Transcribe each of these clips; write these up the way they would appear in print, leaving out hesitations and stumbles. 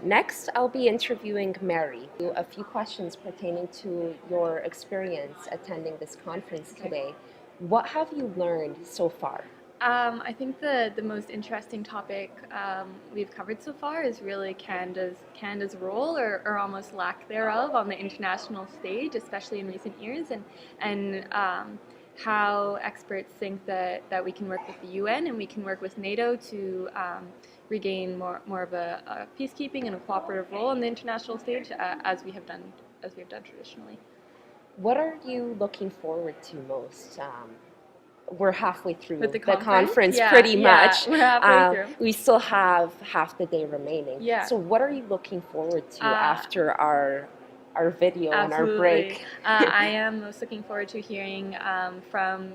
Next, I'll be interviewing Mary. A few questions pertaining to your experience attending this conference today. What have you learned so far? I think the most interesting topic we've covered so far is really Canada's role or almost lack thereof on the international stage, especially in recent years, and how experts think that we can work with the UN and we can work with NATO to regain more of a peacekeeping and a cooperative role on the international stage as we have done traditionally. What are you looking forward to most? We're halfway through With the conference Yeah, pretty yeah, much. we're halfway through. We still have half the day remaining. Yeah. So what are you looking forward to after our video and our Absolutely. break? I am most looking forward to hearing from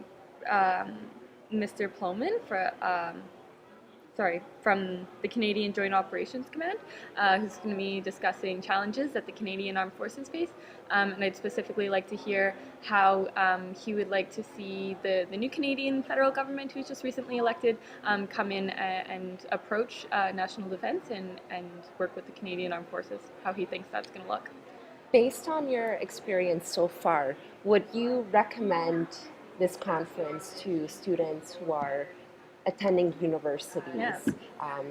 Mr. Plowman from the Canadian Joint Operations Command, who's going to be discussing challenges that the Canadian Armed Forces face. And I'd specifically like to hear how he would like to see the new Canadian federal government, who's just recently elected, come in and approach national defense and work with the Canadian Armed Forces, how he thinks that's going to look. Based on your experience so far, would you recommend this conference to students who are attending universities,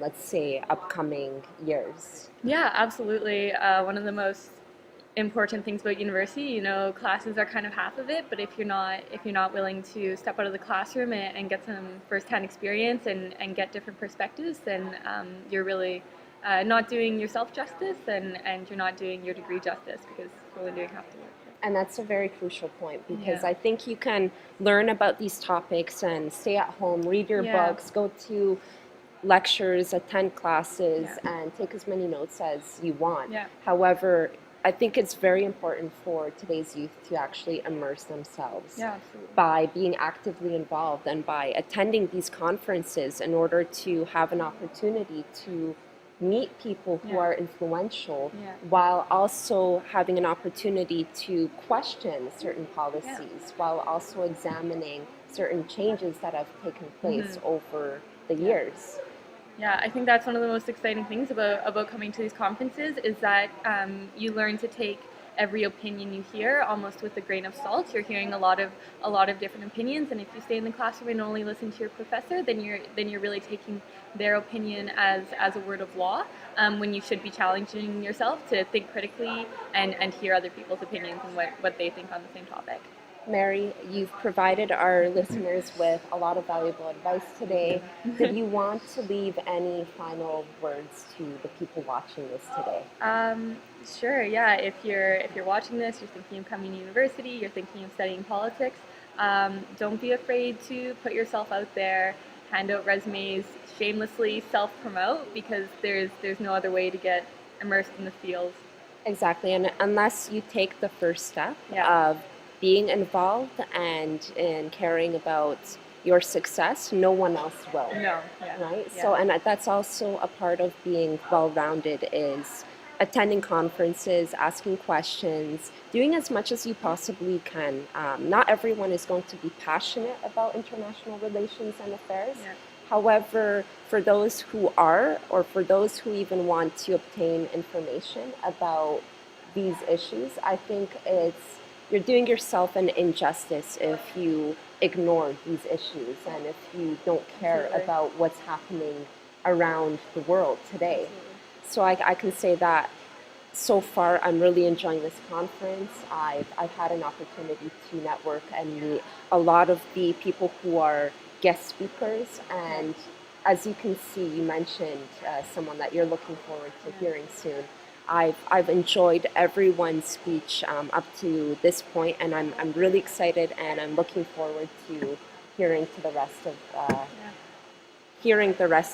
let's say upcoming years? Yeah, absolutely. One of the most important things about university, classes are kind of half of it, but if you're not willing to step out of the classroom and get some first-hand experience and get different perspectives, then you're really not doing yourself justice and you're not doing your degree justice, because you're only doing half the work. And that's a very crucial point, because I think you can learn about these topics and stay at home, read your books, go to lectures, attend classes, and take as many notes as you want. However, I think it's very important for today's youth to actually immerse themselves by being actively involved and by attending these conferences in order to have an opportunity to meet people who are influential, while also having an opportunity to question certain policies, while also examining certain changes that have taken place over the years. Yeah, I think that's one of the most exciting things about coming to these conferences, is that you learn to take every opinion you hear almost with a grain of salt. You're hearing a lot of different opinions, and if you stay in the classroom and only listen to your professor, then you're really taking their opinion as a word of law, when you should be challenging yourself to think critically and hear other people's opinions and what they think on the same topic. Mary, you've provided our listeners with a lot of valuable advice today. Did you want to leave any final words to the people watching this today? Sure, yeah. If you're watching this, you're thinking of coming to university, you're thinking of studying politics, don't be afraid to put yourself out there, hand out resumes, shamelessly self-promote, because there's no other way to get immersed in the field. Exactly, and unless you take the first step of being involved and in caring about your success, no one else will. Right? So, and that's also a part of being well-rounded, is attending conferences, asking questions, doing as much as you possibly can. Not everyone is going to be passionate about international relations and affairs. However, for those who are, or for those who even want to obtain information about these issues, I think you're doing yourself an injustice if you ignore these issues and if you don't care about what's happening around the world today. So I can say that so far I'm really enjoying this conference. I've had an opportunity to network and meet a lot of the people who are guest speakers, and as you can see, you mentioned someone that you're looking forward to hearing soon. I've enjoyed everyone's speech up to this point, and I'm really excited, and I'm looking forward to hearing the rest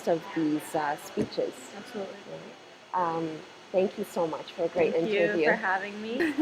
of these speeches. Absolutely. Thank you so much for a great interview. Thank you for having me.